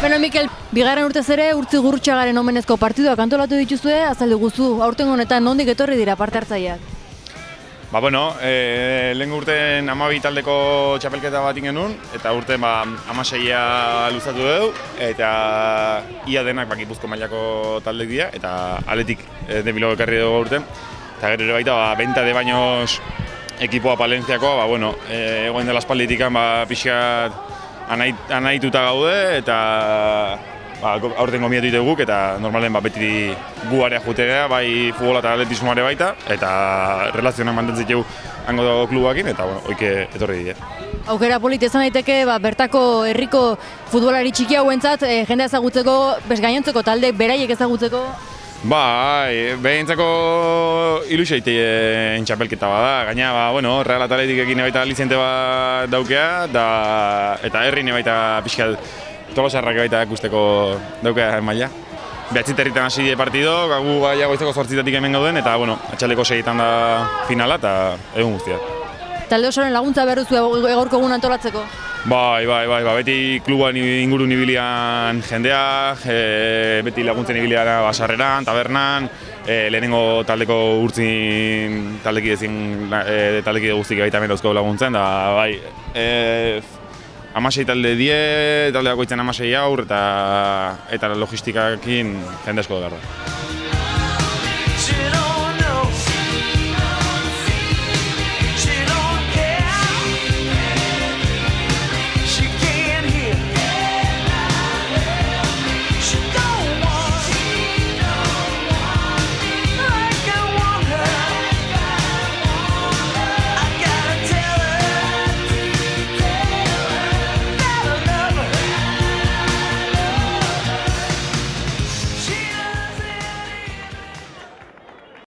Bueno, Mikel, bigarren urtez ere Urtzi Gurrutxagaren omenezko partiduak antolatu dituzue, azaldu guzu, aurtengo honetan nondik etorri dira parte hartzaileak? Lehen urten 12 taldeko txapelketa bat genuen, eta urten 16a luzatu dugu, eta ia denak Gipuzko mailako taldek dira, eta aletik debilogo ekarri dugu urten. Eta gero ere baita, Benta de Baños ekipoa Palentziakoa, egoen dela aspalditikan pixkat anaituta gaude, eta aurten gomiatu ditu guk, eta normalen beti gu area jutegea, bai futbola eta atletismoare baita, eta relazionak mantentzen dugu hango klubakin, eta oike etorri dira. Aukera polit izan daiteke, bertako herriko futbolari txiki hauentzat jendea ezagutzeko, gainontzeko talde beraiek ezagutzeko? Behintzako ilusio egiten txapelketa bada, gaina, Real Atletik egin baita lizente bat daukea, eta herri baita pixkat tolosarrak baita ikusteko daukea maila. Behatzit herritan hasi die partido, gu goizeko 8 hemen gauden, eta atxaldeko 6etan da finala, eta egun guztia. Talde osoren laguntza behar duzu egorko egun antolatzeko? Beti kluban ingurun ibilian jendea, beti laguntzen ibilian basarreran, tabernan, lehenengo taldeko urtzin taldekide guztik baita hemen dauzko laguntzen, da 16 talde die, talde bakoitzen 16 aur, eta logistikakin jende asko behar da.